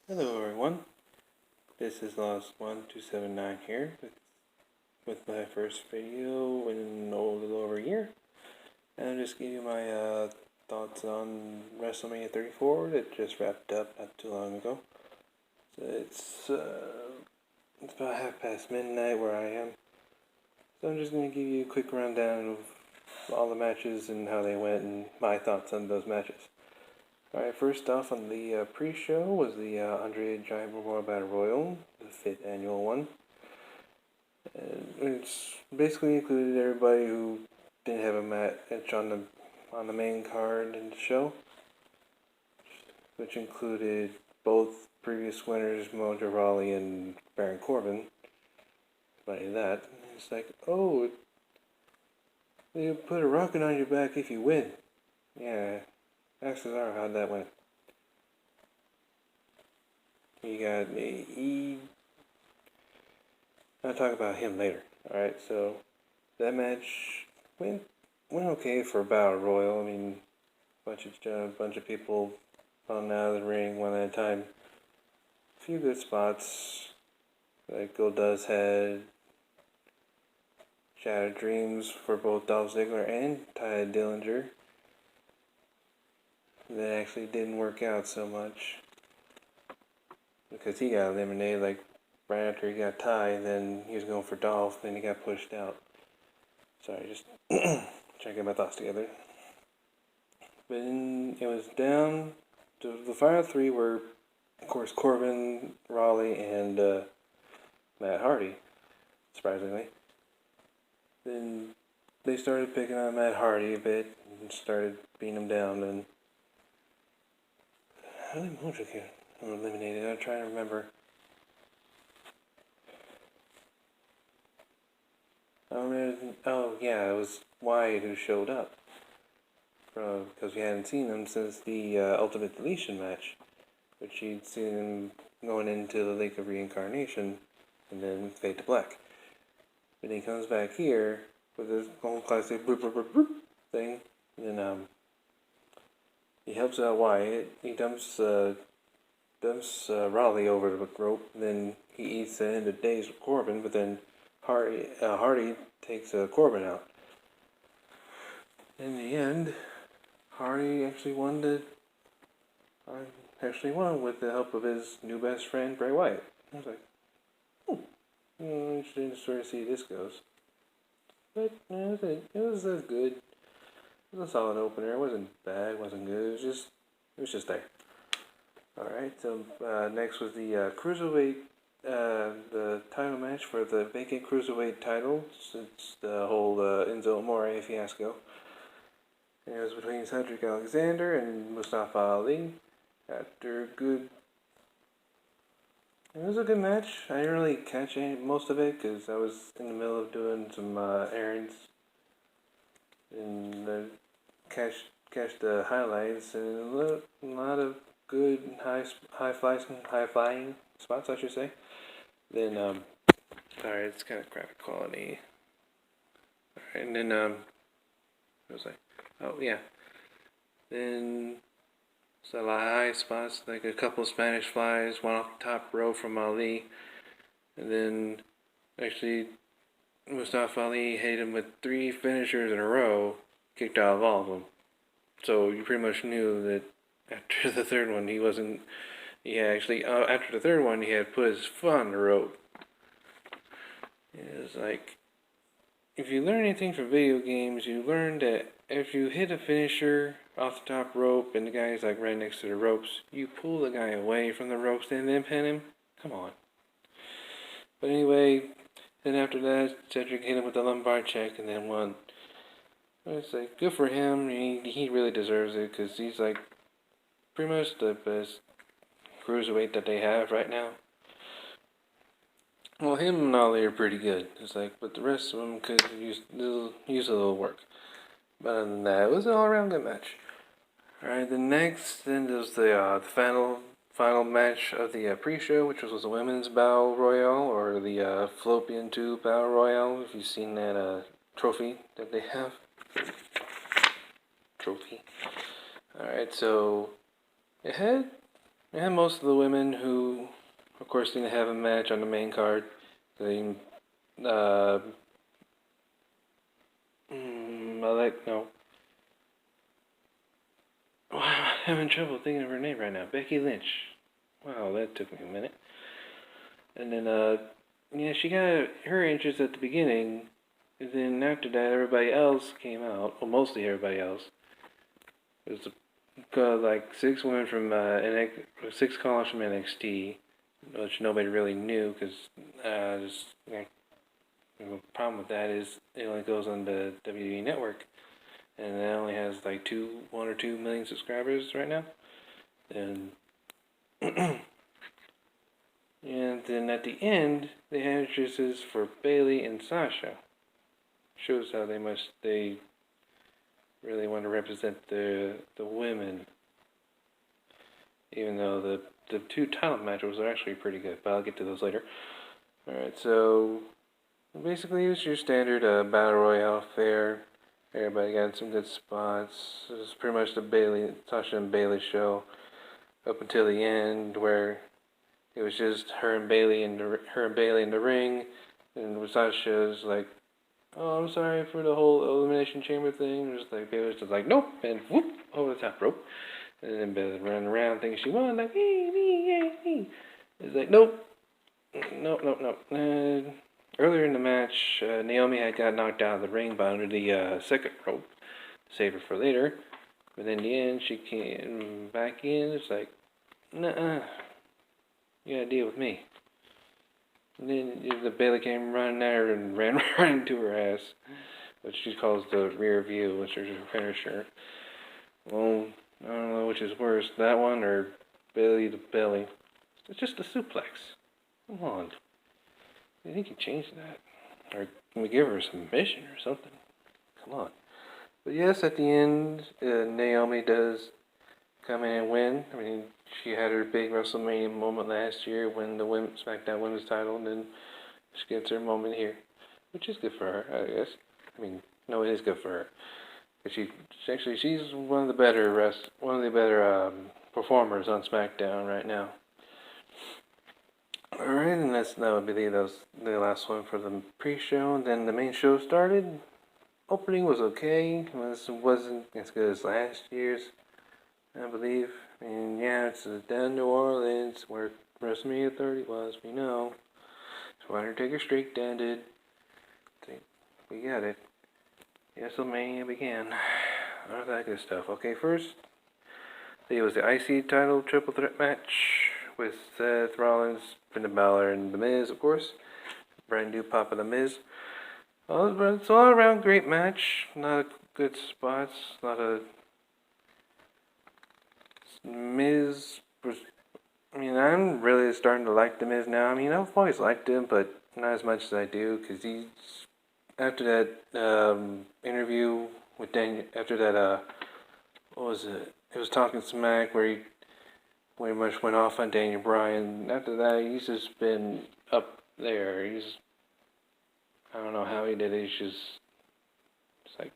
Hello everyone, this is Lost1279 here with my first video in a little over a year. And I'll just give you my thoughts on WrestleMania 34 that just wrapped up not too long ago. So it's about midnight where I am. So I'm just going to give you a quick rundown of all the matches and how they went and my thoughts on those matches. Alright, first off on the pre-show was the Andre Giant Memorial Battle Royal, the 5th annual one. And it's basically included everybody who didn't have a match on the main card in the show, which included both previous winners, Mojo Rawley and Baron Corbin. Like that. It's like, oh, you put a rocket on your back if you win. Yeah. Ask Cesaro how that went. I'll talk about him later. Alright, so that match went okay for a battle royal. I mean, a bunch of people falling out of the ring one at a time. A few good spots, like Goldust had Shattered Dreams for both Dolph Ziggler and Ty Dillinger. That actually didn't work out so much because he got eliminated like right after he got tied. Then he was going for Dolph, then he got pushed out. Sorry, just trying to get my thoughts together. But then it was down to the final three were, of course, Corbin, Rawley, and Matt Hardy, surprisingly. Then they started picking on Matt Hardy a bit and started beating him down. And how did Mojo get eliminated? I'm trying to remember. Oh yeah, it was Wyatt who showed up. Because we hadn't seen him since the Ultimate Deletion match, which you'd seen him going into the Lake of Reincarnation and then fade to black. But he comes back here with his own classic boop, boop, boop, boop thing, and then he helps out Wyatt. He dumps Rawley over the rope, then he eats the end of days with Corbin, but then Hardy takes Corbin out. In the end, Hardy actually won with the help of his new best friend, Bray Wyatt. I was like, interesting to sort of see this goes. But it was good. It was a solid opener. It wasn't bad, it wasn't good. It was just there. Alright, so next was the Cruiserweight, the title match for the vacant Cruiserweight title since the whole Enzo Amore fiasco. And it was between Cedric Alexander and Mustafa Ali. It was a good match. I didn't really catch most of it because I was in the middle of doing some errands. And catch the highlights and a lot of good high flying spots, I should say. Then sorry, it's kind of crappy quality. Alright, and then what was I? Oh yeah. Then a lot of high spots, like a couple Spanish flies, one off the top row from Ali, and then actually Mustafa Ali hit him with 3 finishers in a row, kicked out of all of them. So you pretty much knew that after the third one, after the third one, he had put his foot on the rope. It was like, if you learn anything from video games, you learn that if you hit a finisher off the top rope and the guy's like right next to the ropes, you pull the guy away from the ropes and then pin him. Come on. But anyway, then after that, Cedric hit him with the lumbar check and then won. It's like, good for him. He really deserves it because he's like pretty much the best cruiserweight that they have right now. Well, him and Ali are pretty good. It's like, but the rest of them could use a little work. But other than that, it was an all-around good match. Alright, then there's the final match of the pre-show, which was the women's battle royale, or the Fallopian Tube battle royale. If you've seen that trophy that they have. Trophy. Alright, so it had And most of the women who, of course, didn't have a match on the main card. They, uh, no. Wow, I'm having trouble thinking of her name right now. Becky Lynch. Wow, that took me a minute. And then, yeah, she got her entrance at the beginning. And then after that, everybody else came out. Well, mostly everybody else. It was like 6 women from six callers from NXT, which nobody really knew because the problem with that is it only goes on the WWE Network, and it only has like 1 or 2 million subscribers right now. And and then at the end, they had entrances for Bayley and Sasha. Shows how they really want to represent the women, even though the 2 title matches are actually pretty good. But I'll get to those later. All right, so basically it's your standard battle royale affair. Everybody got some good spots. It was pretty much the Sasha and Bayley show up until the end, where it was just her and Bayley in the ring, and Sasha's like, "Oh, I'm sorry for the whole elimination chamber thing." Just like Bayley's just like, "Nope," and whoop over the top rope, and then Bayley running around thinking she won, like, me, yay, me. It's like, nope, nope. Earlier in the match, Naomi had got knocked out of the ring by under the second rope, save her for later. But in the end, she came back in. It's like, nah, you gotta deal with me. And then the Bayley came running at her and ran right into her ass, which she calls the rear view, which is her finisher. Well, I don't know which is worse, that one or Bayley to belly. It's just a suplex. Come on. I think you change that. Or can we give her a submission or something? Come on. But yes, at the end, Naomi does come in and win. I mean, she had her big WrestleMania moment last year when the SmackDown Women's title, and then she gets her moment here, which is good for her, I guess. I mean, no, it is good for her. But she's one of the better performers on SmackDown right now. Alright, and that would be the last one for the pre-show. And then the main show started. Opening was okay. It wasn't as good as last year's, I believe. And yeah, it's down New Orleans where WrestleMania 30 was. We know. So Undertaker streak ended. We got it. WrestleMania began. All that good stuff. Okay, first, it was the IC title triple threat match with Seth Rollins, Finn Balor, and The Miz, of course. Brand new Papa The Miz. It's all around great match. Not good spots. Not a Miz. I'm really starting to like The Miz now. I mean, I've always liked him, but not as much as I do, because he's after that interview with Daniel. After that, what was it? It was Talking Smack where he pretty much went off on Daniel Bryan. After that, he's just been up there. I don't know how he did it. It's like,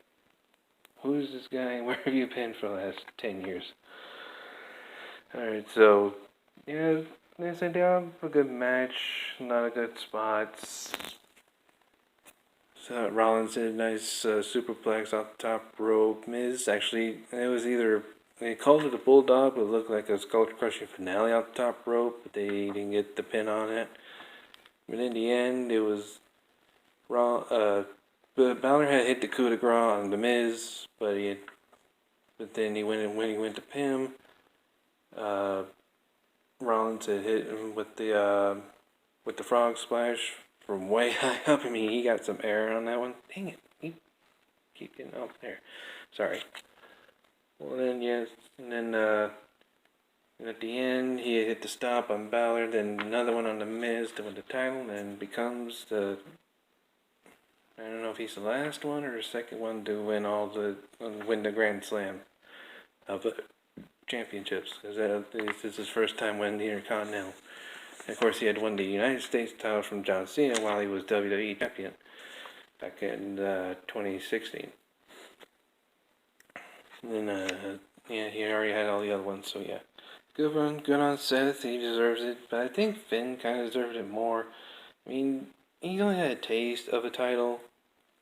who's this guy? Where have you been for the last 10 years? Alright, so, yeah, they said they have a good match, not a good spots. So Rollins did a nice superplex off the top rope. Miz, actually, they called it a bulldog, but it looked like a skull-crushing finale off the top rope, but they didn't get the pin on it. But in the end, it was Balor had hit the coup de grace on The Miz, but then when he went to pin him, Rollins had hit him with the frog splash from way high up. I mean, he got some air on that one. Dang it, he keep getting up there. Sorry. Well then, yes, and then at the end, he hit the stop on Balor, then another one on The Miz to win the title, and becomes I don't know if he's the last one or the second one to win the Grand Slam of the championships, because this is his first time winning the Intercontinental. And of course, he had won the United States title from John Cena while he was WWE champion back in 2016. And then, he already had all the other ones, so yeah, good on Seth. He deserves it, but I think Finn kind of deserved it more. I mean, he only had a taste of a title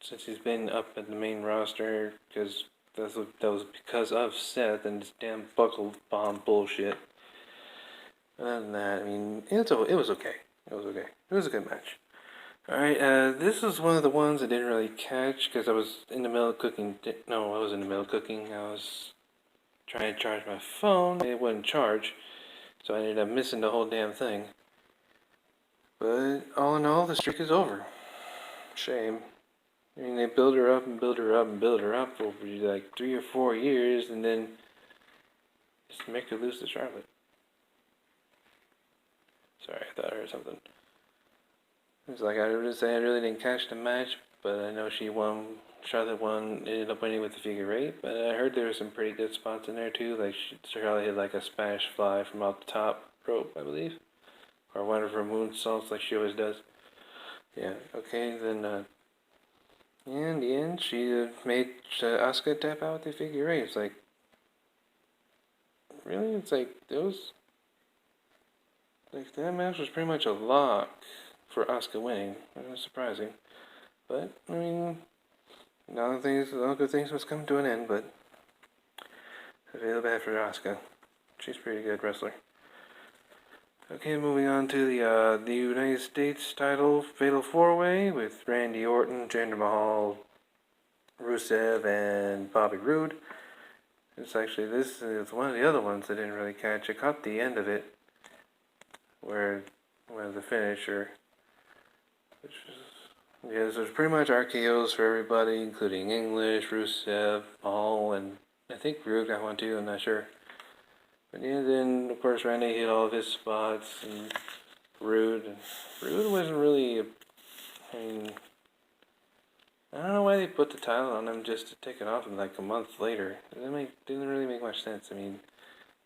since he's been up at the main roster, because that was because of Seth and this damn buckle bomb bullshit. Other than that, I mean, it was okay. It was okay. It was a good match. Alright, this was one of the ones I didn't really catch because I was in the middle of cooking. No, I was in the middle of cooking. I was trying to charge my phone. It wouldn't charge, so I ended up missing the whole damn thing. But all in all, the streak is over. Shame. I mean, they build her up and build her up and build her up over like 3 or 4 years, and then just make her lose to Charlotte. Sorry, I thought I heard something. It's like I really didn't catch the match, but I know she won. Charlotte won, ended up winning with the figure eight. But I heard there were some pretty good spots in there too. Like Charlotte hit like a Spanish fly from out the top rope, I believe, or one of her moonsaults like she always does. Yeah. Okay. Then in the end, she made Asuka tap out with the figure eight. It's like, really? It's like those. Like that match was pretty much a lock for Asuka winning. It was surprising, but I mean, all good things must come to an end. But I feel bad for Asuka. She's a pretty good wrestler. Okay, moving on to the United States title Fatal 4-Way with Randy Orton, Jinder Mahal, Rusev, and Bobby Roode. This is one of the other ones I didn't really catch. I caught the end of it, where the finisher, which is, yeah, so it's pretty much RKO's for everybody, including English, Rusev, Mahal, and I think Roode got one too, I'm not sure. But yeah, then of course Randy hit all of his spots, and Roode wasn't really, I mean, I don't know why they put the title on him just to take it off him like a month later. It didn't really make much sense. I mean,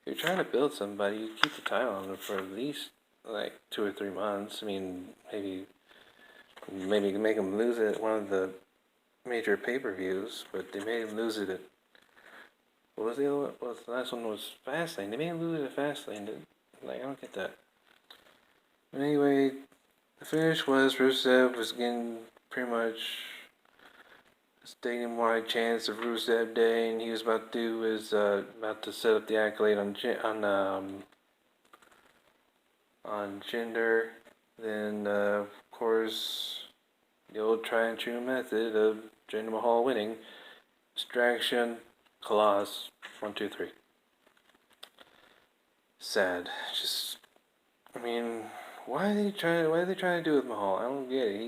if you're trying to build somebody, you keep the title on them for at least like 2 or 3 months. I mean, maybe make him lose it at one of the major pay-per-views, but they made him lose it at, what was the other one? Well, the last one was Fastlane. They made him lose it at Fastlane. Like, I don't get that. But anyway, the finish was Rusev was getting pretty much a stadium-wide chance of Rusev Day, and he was about to set up the accolade on Jinder. Then, of course, the old tried and true method of Jinder Mahal winning. Distraction, Colossus, 1, 2, 3. Sad. Just, I mean, why are they trying to do it with Mahal? I don't get it.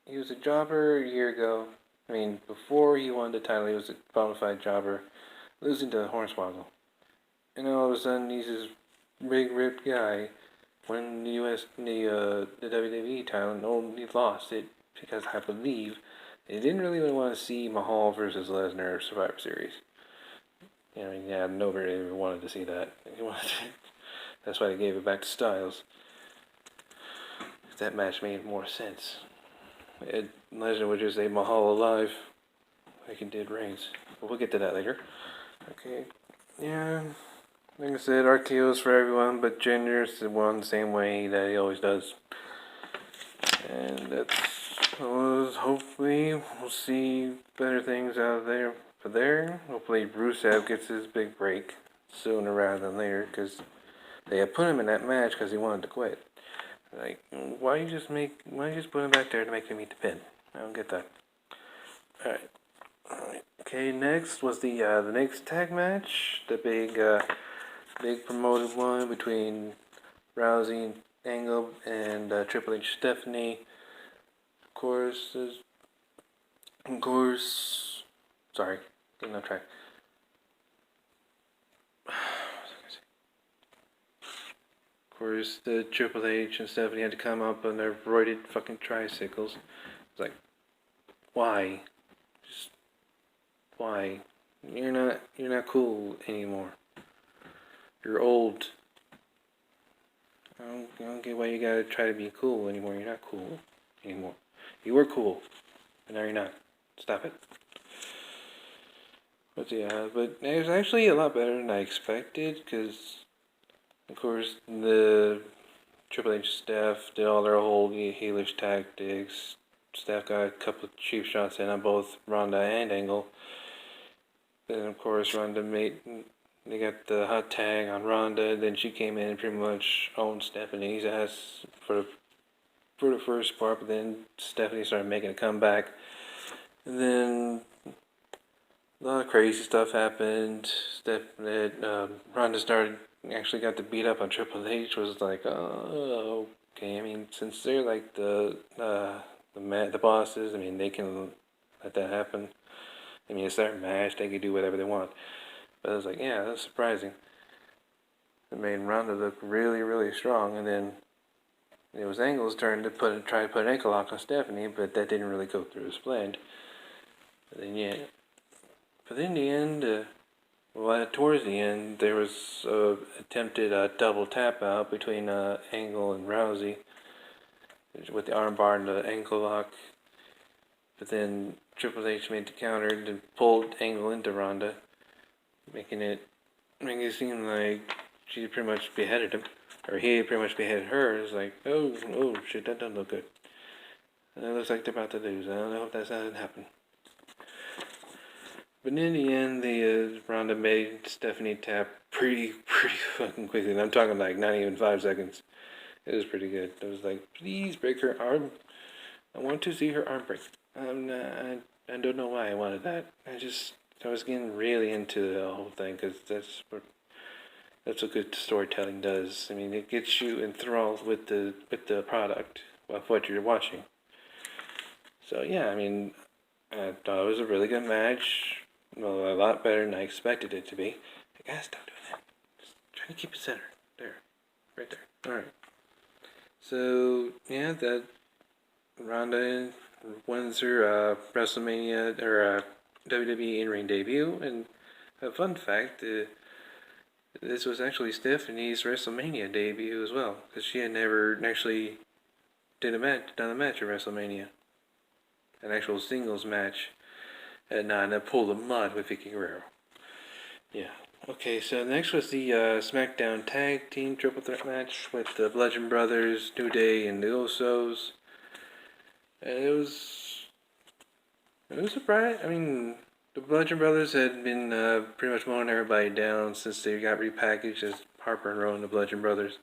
He was a jobber a year ago. I mean, before he won the title, he was a bona fide jobber, losing to Hornswoggle. And all of a sudden, he's this big ripped guy. When the WWE title, and he lost it because I believe they didn't really want to see Mahal versus Lesnar Survivor Series. You know, yeah, nobody ever wanted to see that. That's why they gave it back to Styles. That match made more sense. Lesnar would just say Mahal alive, like it did Reigns. But we'll get to that later. Okay, yeah. Like I said, RKO's for everyone, but Jinder's the one the same way that he always does. And that's hopefully we'll see better things out there for there. Hopefully Rusev gets his big break sooner rather than later, because they had put him in that match because he wanted to quit. Like, why you just put him back there to make him eat the pin? I don't get that. Alright. Okay, next was the next tag match, the big promoted one between Rousey and Angle and Triple H Stephanie. Of course, sorry, getting off track. Of course, the Triple H and Stephanie had to come up on their roided fucking tricycles. It's like, why? Just why? You're not cool anymore. You're old. I don't get why you gotta try to be cool anymore. You're not cool anymore. You were cool, but now you're not. Stop it. But yeah, but it was actually a lot better than I expected, because Of course, the Triple H staff did all their whole heelish tactics. Staff got a couple of cheap shots in on both Ronda and Angle. Then, of course, they got the hot tag on Ronda. Then she came in and pretty much owned Stephanie's ass for the first part. But then Stephanie started making a comeback. And then a lot of crazy stuff happened. Ronda actually got to beat up on Triple H. Was like, oh, okay. I mean, since they're like the bosses, I mean, they can let that happen. I mean, it's their match. They can do whatever they want. But I was like, yeah, that's surprising. It made Ronda look really, really strong. And then it was Angle's turn to try to put an ankle lock on Stephanie, but that didn't really go through as planned. But then, yeah. But in the end, towards the end, there was attempted double tap out between Angle and Rousey with the armbar and the ankle lock. But then Triple H made the counter and pulled Angle into Ronda, making it seem like she pretty much beheaded him, or he pretty much beheaded her. It's like, oh shit, that doesn't look good. And it looks like they're about to lose. I don't know if that's not gonna happen. But in the end, the Ronda made Stephanie tap pretty fucking quickly. And I'm talking like not even 5 seconds. It was pretty good. It was like, please break her arm. I want to see her arm break. I don't know why I wanted that. I was getting really into the whole thing because that's what good storytelling does. I mean, it gets you enthralled with the product of what you're watching. So yeah, I mean, I thought it was a really good match. Well, a lot better than I expected it to be. I gotta stop doing that. Just trying to keep it centered. There. Right there. Alright. So, yeah, that Ronda wins her WrestleMania, or WWE in-ring debut. And a fun fact, this was actually Stephanie's WrestleMania debut as well. Because she had never actually done a match at WrestleMania. An actual singles match. And a Pool of Mud with Vicky Guerrero. Yeah. Okay, so next was the SmackDown Tag Team Triple Threat match with the Bludgeon Brothers, New Day, and the Usos. And it was a surprise. I mean, the Bludgeon Brothers had been pretty much mowing everybody down since they got repackaged as Harper and Rowan, the Bludgeon Brothers.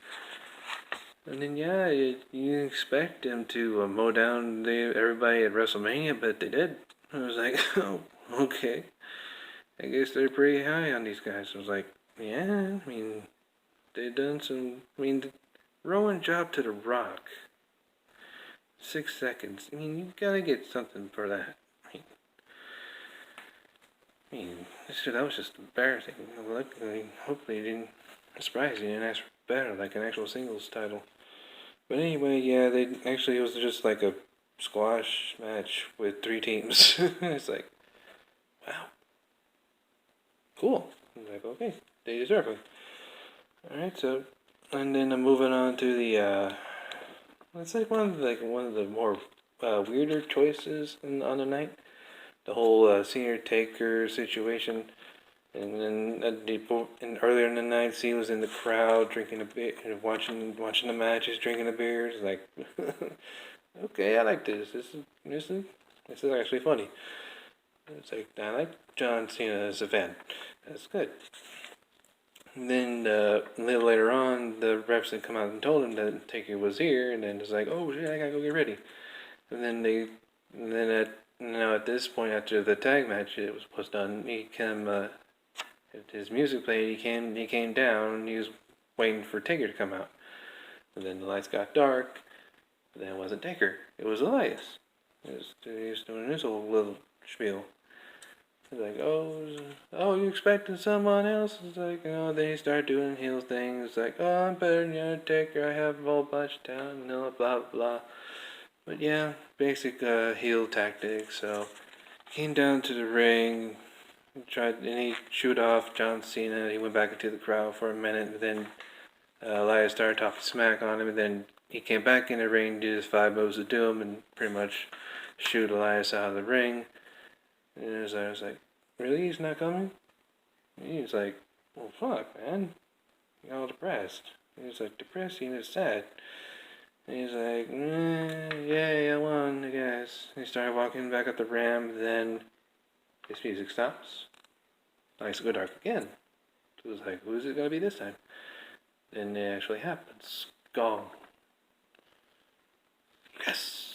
And then, yeah, you expect them to mow down everybody at WrestleMania, but they did. I was like, oh, okay. I guess they're pretty high on these guys. I was like, yeah, I mean, they've done some. I mean, Rowan dropped to The Rock. 6 seconds. I mean, you gotta get something for that. I mean, that was just embarrassing. Luckily, hopefully, it didn't surprise you and ask for better, like an actual singles title. But anyway, yeah, it was just like a squash match with 3 teams. It's like, wow, cool. I'm like, okay, they deserve it. Alright, so, and then I'm moving on to the, it's like one of the more weirder choices on the night. The whole Senior Taker situation. And then earlier in the night, he was in the crowd drinking a beer, watching the matches, drinking the beers. Like, okay, I like this. This is actually funny. It's like, I like John Cena as a fan. That's good. And then a little later on, the reps had come out and told him that Taker was here, and then it's like, oh shit, I gotta go get ready. And then at this point, after the tag match was done, his music played. He came down, and he was waiting for Taker to come out. And then the lights got dark. But then it wasn't Taker. It was Elias. He was doing his whole little spiel. He's like, oh, you expecting someone else? It's like, then he started doing heel things. It's like, oh, I'm better than you, Taker. I have a whole bunch of talent, blah, blah, blah. But yeah, basic heel tactics. So, came down to the ring, he shoot off John Cena. He went back into the crowd for a minute, and then Elias started talking smack on him, and then he came back in the ring, did his 5 moves of doom, and pretty much shoot Elias out of the ring. And I was like, really? He's not coming? He's like, well, fuck, man. all depressed. He was like depressed, he was sad. And he's like, yay, I won, I guess. He started walking back up the ramp, then his music stops. Lights go dark again. So it was like, who's it gonna be this time? Then it actually happens. Gong. Yes!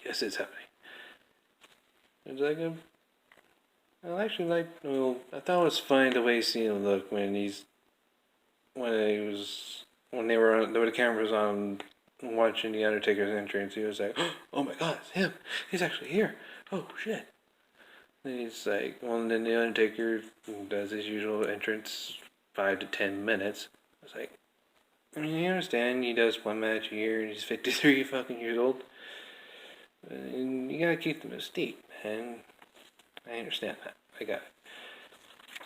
Yes, it's happening. It's like I thought it was funny the way Cena looked when the camera was on watching the Undertaker's entrance. He was like, oh my god, it's him! He's actually here! Oh shit! Then he's like, well, then the Undertaker does his usual entrance, 5 to 10 minutes. I was like, I mean, you understand, he does one match a year, and he's 53 fucking years old. And you gotta keep the mystique, man. I understand that. I got it.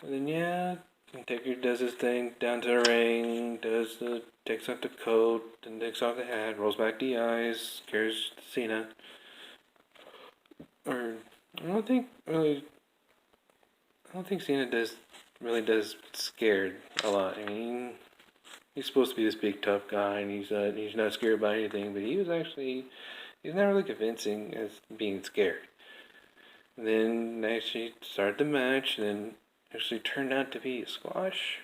So then, yeah, Taker does his thing down to the ring, takes off the coat, then takes off the hat, rolls back the eyes, carries Cena. Or I don't think Cena really does scared a lot. I mean, he's supposed to be this big tough guy, and he's not scared by anything. But he's not really convincing as being scared. And then actually started the match, and then actually turned out to be a squash.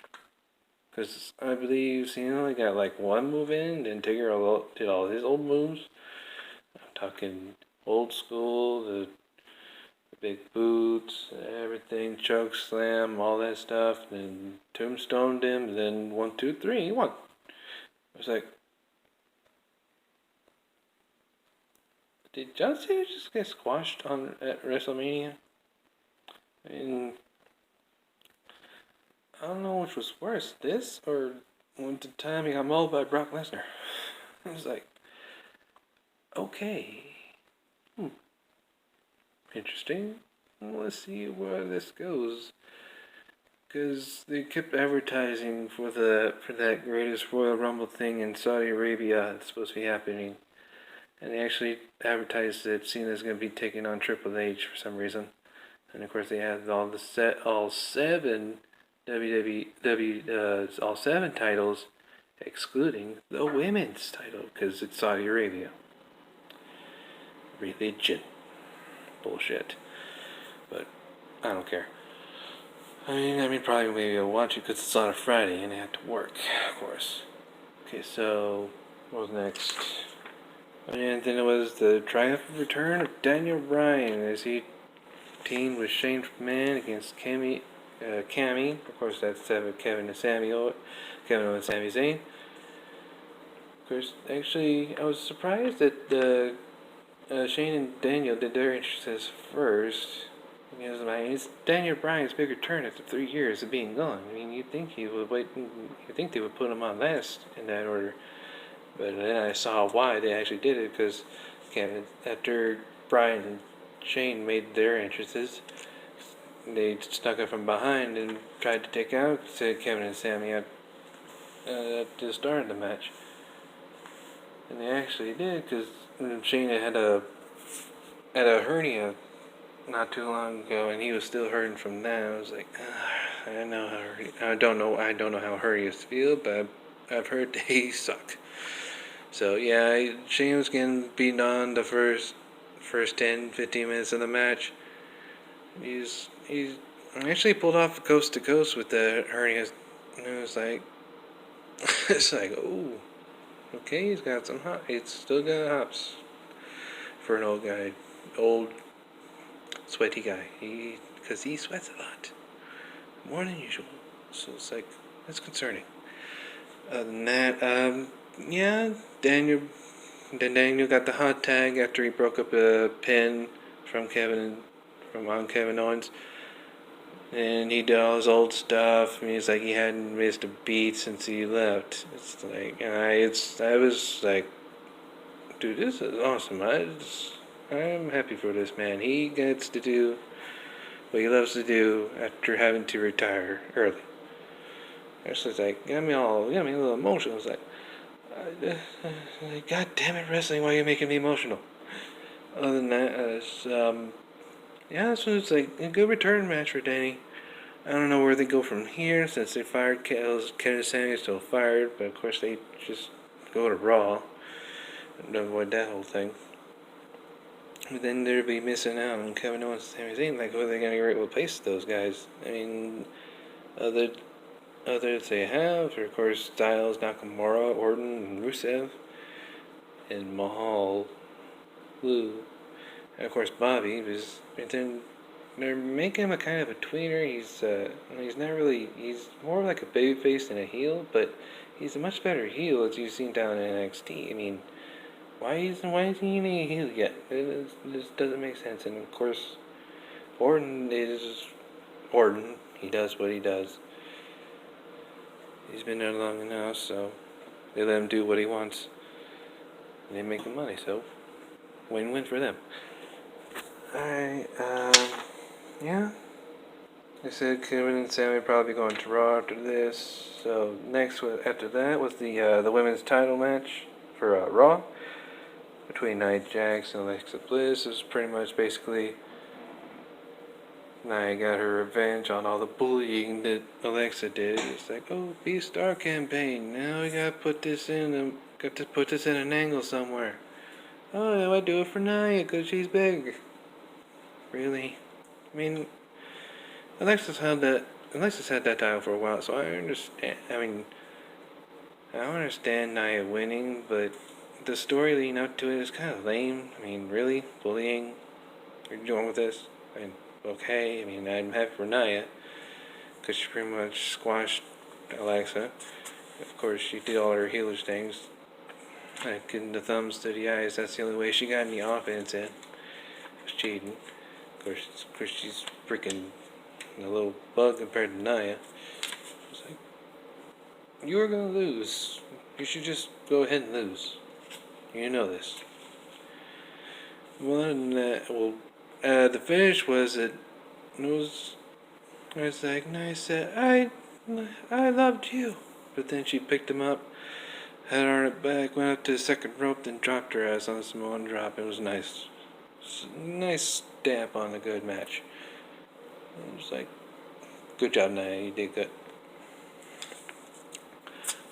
Because I believe Cena only got like one move in, then Taker did all his old moves. I'm talking old school, the big boots, everything, choke slam, all that stuff. Then tombstoned him, then 1, 2, 3, he won. I was like, did John Cena just get squashed at WrestleMania? I mean, I don't know which was worse, this or when the time he got mauled by Brock Lesnar. I was like, okay, interesting. Let's see where this goes. Because they kept advertising for that greatest Royal Rumble thing in Saudi Arabia that's supposed to be happening. And they actually advertised that Cena's going to be taking on Triple H for some reason. And of course they had all seven all 7 titles, excluding the women's title, because it's Saudi Arabia. Religion. Bullshit. But I don't care. I mean, probably maybe I'll watch it because it's on a Friday and I have to work, of course. Okay, so what was next? And then it was the triumphant return of Daniel Bryan as he teamed with Shane McMahon against Cammy. Of course, that's Kevin and Sami Zayn. Of course, actually, I was surprised that Shane and Daniel did their entrances first. Because it's Daniel Bryan's big return after 3 years of being gone. I mean, you'd think he would wait. You'd think they would put him on last in that order. But then I saw why they actually did it, because after Bryan and Shane made their entrances, they snuck up from behind and tried to take out Kevin and Sami at the start of the match. And they actually did, because Shane had a hernia not too long ago, and he was still hurting from that. I was like, I don't know how hernias feel, but I've heard they suck. So yeah, Shane was getting beaten on the first 10, 15 minutes of the match. He's actually pulled off coast to coast with the hernias, and it was like, it's like, oh, okay, he's got some hops. He's still got hops for an old guy, old sweaty guy. Because he sweats a lot, more than usual. So it's like, that's concerning. Other than that, yeah, Daniel got the hot tag after he broke up a pin from Kevin Owens. And he did all his old stuff. I mean, it's like he hadn't missed a beat since he left. It's like, I was like, dude, this is awesome. I'm happy for this man. He gets to do what he loves to do after having to retire early. It's just like, got me a little emotional. It's like, God damn it, wrestling, why are you making me emotional? Other than that, yeah, so it's like a good return match for Danny. I don't know where they go from here since they fired Kevin Samuels still fired, but of course they just go to Raw and avoid that whole thing. But then they'd be missing out on Kevin Owens and Sami Zayn. Like, who are they going to replace those guys? I mean, other others they have are, of course, Styles, Nakamura, Orton, and Rusev, and Mahal, Lou, and of course Bobby. And then they're making him a kind of a tweener. He's not really. He's more like a babyface than a heel, but he's a much better heel as you've seen down in NXT. I mean, why isn't he a heel yet? It just doesn't make sense. And of course, Orton is Orton. He does what he does. He's been there long enough, so they let him do what he wants. And they make the money, so win-win for them. Alright, yeah. I said Kevin and Sammy would probably going to Raw after this. So next, after that, was the women's title match for Raw between Nia Jax and Alexa Bliss. It was pretty much basically Nia got her revenge on all the bullying that Alexa did. It's like, oh, Be Star campaign. Now we gotta put this in an angle somewhere. Oh, now I do it for Nia because she's big. Really? I mean, Alexa's had that title for a while, so I understand. I mean, I don't understand Nia winning, but the story leading up to it is kind of lame. I mean, really? Bullying? Are you going with this? I mean, okay. I mean, I'm happy for Nia, because she pretty much squashed Alexa. Of course, she did all her heelish things. Like getting the thumbs to the eyes, that's the only way she got any offense in. It was cheating. Of course, she's freaking a little bug compared to Nia. It's like, you're gonna lose. You should just go ahead and lose. You know this. Well, the finish was it was like Nia said, I loved you. But then she picked him up, had her on her back, went up to the second rope, then dropped her ass on the Samoan drop. It was nice. Nice stamp on a good match. It was like, good job, Nia. You did good.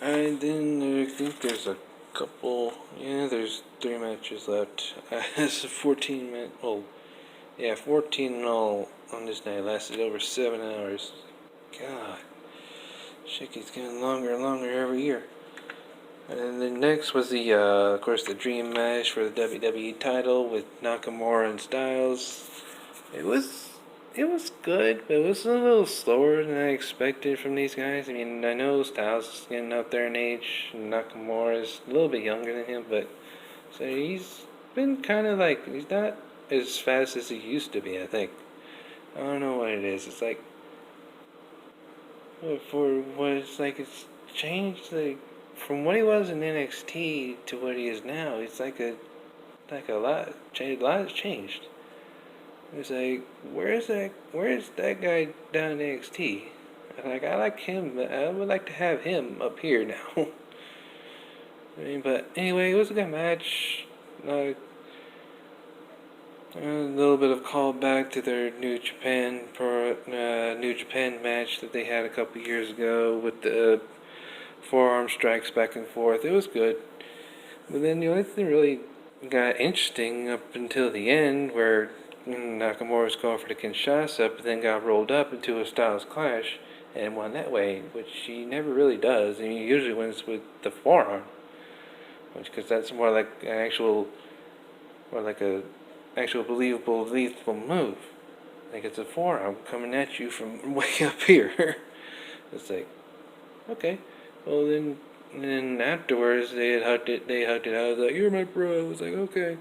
And then I think there's a couple. Yeah, there's 3 matches left. It's a 14-minute. Oh, yeah, 14 in all on this night. Lasted over 7 hours. God, shit keeps getting longer and longer every year. And then next was of course, the dream match for the WWE title with Nakamura and Styles. It was good, but it was a little slower than I expected from these guys. I mean, I know Styles is getting up there in age, and Nakamura is a little bit younger than him, but so he's been kind of like, he's not as fast as he used to be, I think. I don't know what it is. It's like, it's changed, like, from what he was in NXT to what he is now. It's like a lot has changed. It's like, where's that guy down in NXT? Like, I like him, but I would like to have him up here now. I mean, but anyway, it was a good match. A little bit of callback to their New Japan match that they had a couple years ago with the forearm strikes back and forth. It was good. But then the only thing really got interesting up until the end, where Nakamura was going for the Kinshasa, but then got rolled up into a Styles Clash and won that way, which he never really does. I mean, he usually wins with the forearm, because that's more like an actual believable, lethal move. Like, it's a forearm coming at you from way up here. It's like, okay. Well, then afterwards they hugged it. I was like, "You're my bro." I was like, "Okay,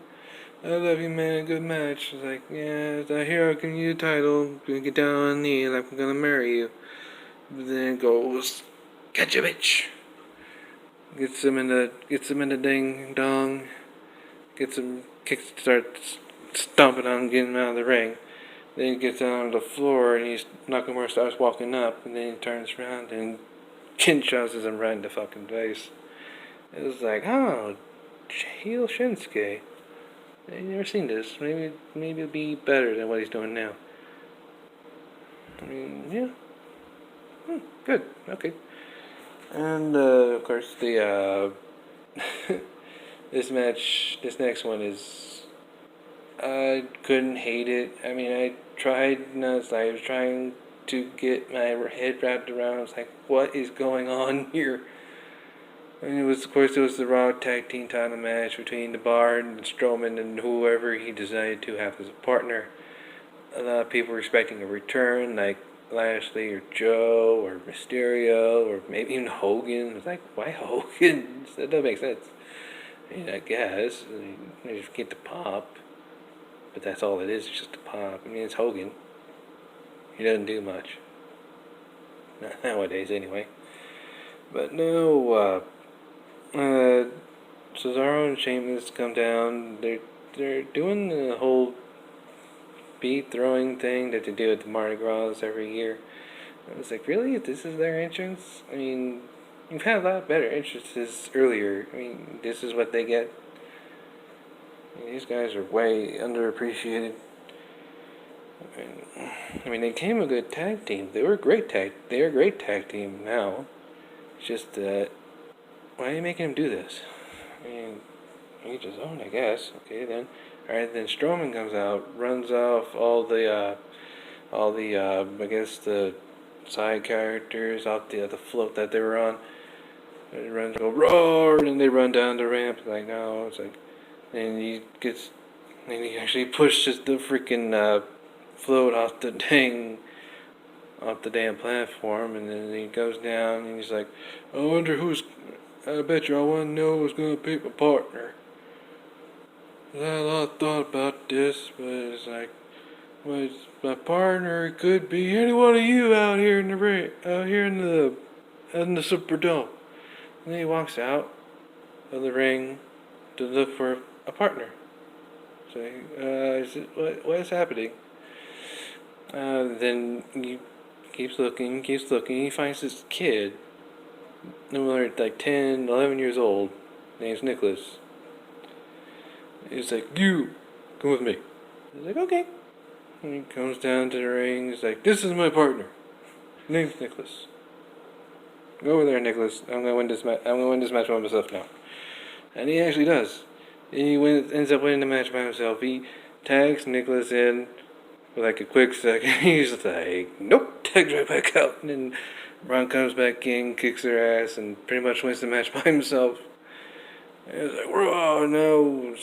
I love you, man. Good match." I was like, "Yeah, I hear I can use a title. I'm gonna get down on knee like I'm gonna marry you." But then it goes, "Catch a bitch." Gets him in the ding dong. Starts stomping on him, getting him out of the ring. Then he gets down on the floor and Nakamura starts walking up, and then he turns around and Kinshasa him right in the fucking face. It was like, oh, heel Shinsuke. I've never seen this. Maybe it'll be better than what he's doing now. I mean, yeah. Good. Okay. And of course, the this next one is. I couldn't hate it. I mean, I tried. I was trying to get my head wrapped around. I was like, what is going on here? And of course, it was the Raw Tag Team title match between the Bar and Strowman and whoever he decided to have as a partner. A lot of people were expecting a return, like Lashley or Joe or Mysterio or maybe even Hogan. It's like, why Hogan? That doesn't make sense. I mean, I guess. You just get the pop. But that's all it is, it's just a pop. I mean, it's Hogan. He doesn't do much. Not nowadays, anyway. But no, Cesaro and Sheamus come down. They're doing the whole beat throwing thing that they do at the Mardi Gras every year. I was like, really? This is their entrance? I mean, you've had a lot better entrances earlier. I mean, this is what they get. I mean, these guys are way underappreciated. I mean, they became a good tag team. They were a great tag team now. It's just that, why are you making him do this? I mean, each his own, I guess. Okay, then. Alright, then Strowman comes out, runs off all the, I guess the side characters off the float that they were on. It runs, go roar, and they run down the ramp. Like, no, it's like, and he actually pushes the freaking, float off the damn platform, and then he goes down, and he's like, I bet you I want to know who's going to be my partner. I had a lot of thought about this, but it's like, well, my partner could be any one of you out here in the ring, out here in the Superdome. And then he walks out of the ring to look for a partner. So, what is happening? Then he keeps looking, he finds this kid, like 10, 11 years old, name's Nicholas. He's like, you, come with me. He's like, okay. And he comes down to the ring, he's like, this is my partner. Name's Nicholas. Go over there, Nicholas. I'm gonna win this match by myself now. And he actually does. He ends up winning the match by himself. He tags Nicholas in for like a quick second. He's like, nope, tags right back out. And then Ron comes back in, kicks their ass, and pretty much wins the match by himself. And it's like, whoa, no.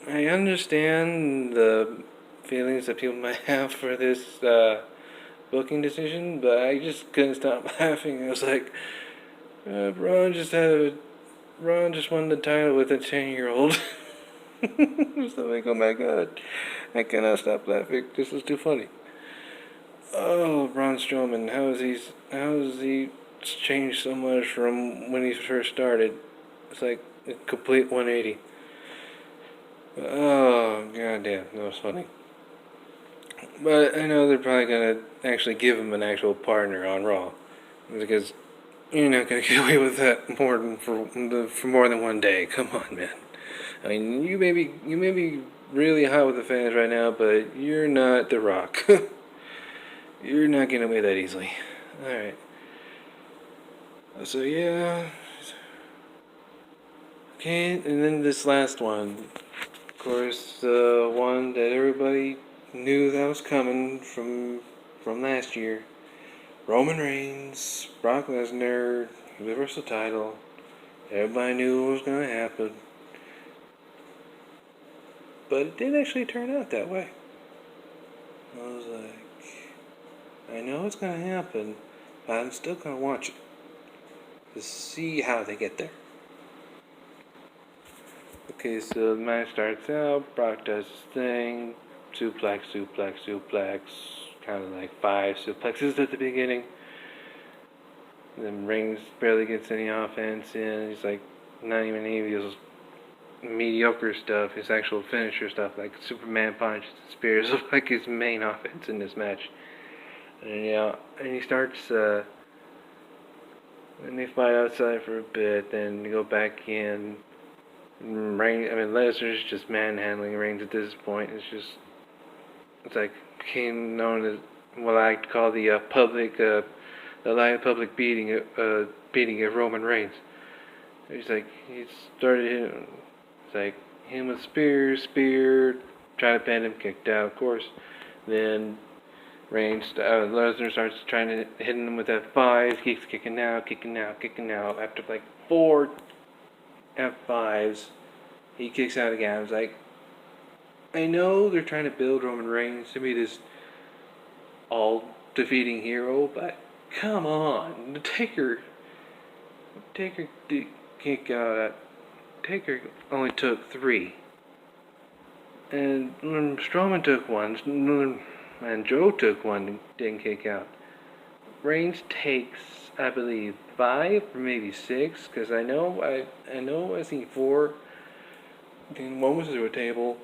I understand the feelings that people might have for this booking decision, but I just couldn't stop laughing. I was like, Ron just won the title with a 10-year-old. So like, oh my god, I cannot stop laughing. This is too funny. Oh, Braun Strowman, how has he changed so much from when he first started? It's like a complete 180. Oh, goddamn, that was funny. But I know they're probably gonna actually give him an actual partner on Raw, because you're not gonna get away with that for more than one day. Come on, man. I mean, you may be really hot with the fans right now, but you're not The Rock. You're not getting away that easily. All right. So yeah. Okay, and then this last one. Of course, the one that everybody knew that was coming from last year. Roman Reigns, Brock Lesnar, Universal title. Everybody knew what was going to happen. But it didn't actually turn out that way. I was like, I know it's going to happen, but I'm still going to watch it to see how they get there. Okay, so the match starts out, Brock does his thing, suplex, kind of like 5 suplexes at the beginning. Then Reigns barely gets any offense in. He's like, not even any of his mediocre stuff, his actual finisher stuff, like Superman punch, spears, like his main offense in this match. And he starts, and they fight outside for a bit, then they go back in. Lesnar's just manhandling Reigns at this point. It's like became known as what I call the public the live public beating of Roman Reigns. He's like, he started hitting, it's like, him with spear, trying to pin him, kicked out, of course. Then Lesnar starts trying to hit him with F5s, keeps kicking out. After like 4 F5s, he kicks out again. I was like, I know they're trying to build Roman Reigns to be this all-defeating hero, but come on, Taker only took 3, and Strowman took 1, and Joe took 1, didn't kick out. Reigns takes, I believe, 5 or maybe 6, because I know I seen 4. Then 1 was through a table.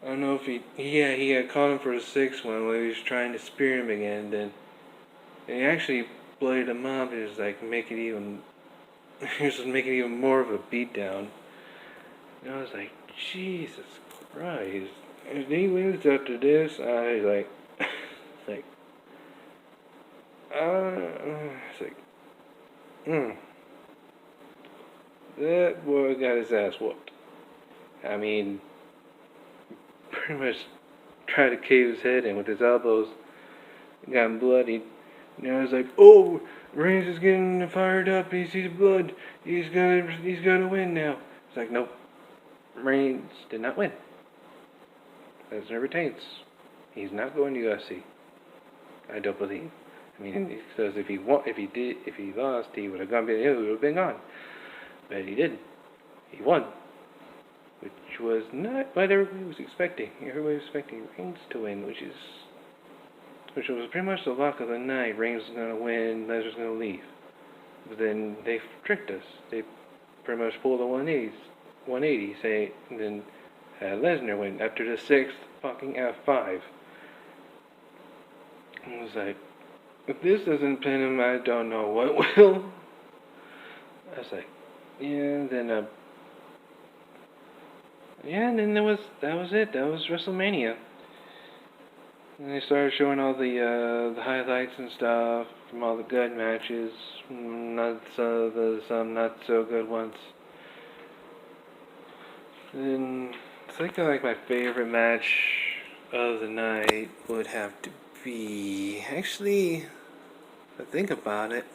I don't know if he had caught him for the 6th one when he was trying to spear him again. Then he actually bloodied him up. He was like making even more of a beatdown. And I was like, Jesus Christ! And he loses after this. I was like, it's like, that boy got his ass whooped. I mean, pretty much tried to cave his head in with his elbows, got him bloodied. And I was like, oh, Reigns is getting fired up. He sees blood. He's gonna win now. It's like, nope. Reigns did not win. Lesnar retains. He's not going to UFC. I don't believe. I mean, because if he lost, he would have been gone. But he didn't. He won, which was not what everybody was expecting. Everybody was expecting Reigns to win, which was pretty much the lock of the night. Reigns was going to win, Lesnar's going to leave. But then they tricked us. They pretty much pulled a 180, and then had Lesnar win after the 6th fucking F5. I was like, if this doesn't pin him, I don't know what will. I was like, yeah, then and then that was it. That was WrestleMania. And they started showing all the highlights and stuff from all the good matches, some not so good ones. And I think like my favorite match of the night would have to be, actually, if I think about it,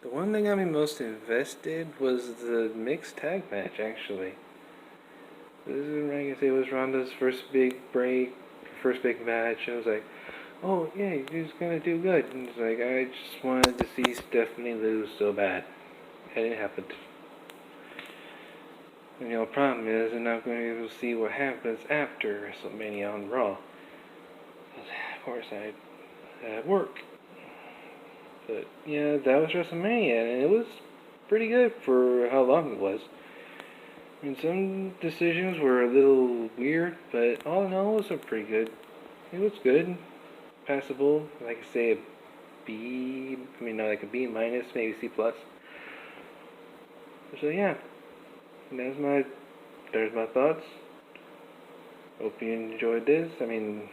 the one that got me most invested was the mixed tag match. Actually, this is, I guess it was Ronda's first big break, first big match. I was like, oh yeah, he's gonna do good. And it's like, I just wanted to see Stephanie lose so bad, and it happened. And the problem is, I'm not going to be able to see what happens after WrestleMania on Raw. Of course, I had work. But yeah, that was WrestleMania, and it was pretty good for how long it was. I mean, some decisions were a little weird, but all in all, it was pretty good. It was good, passable. Like I say, like a B minus, maybe C plus. So yeah, there's my thoughts. Hope you enjoyed this. I mean,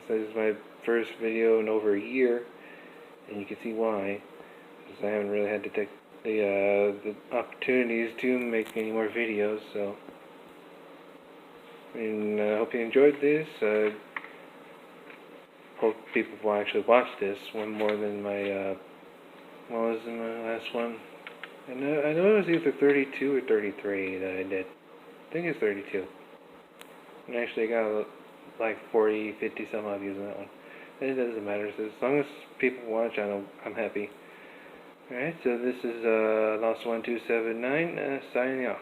this is my first video in over a year, and you can see why. Because I haven't really had to take the opportunities to make any more videos. So, I mean, I hope you enjoyed this. Hope people will actually watch this one more than my what was in my last one. I know it was either 32 or 33 that I did. I think it's 32. And actually got like 40, 50 some odd views on that one. And it doesn't matter. So as long as people watch, I'm happy. Alright, so this is Lost1279 signing off.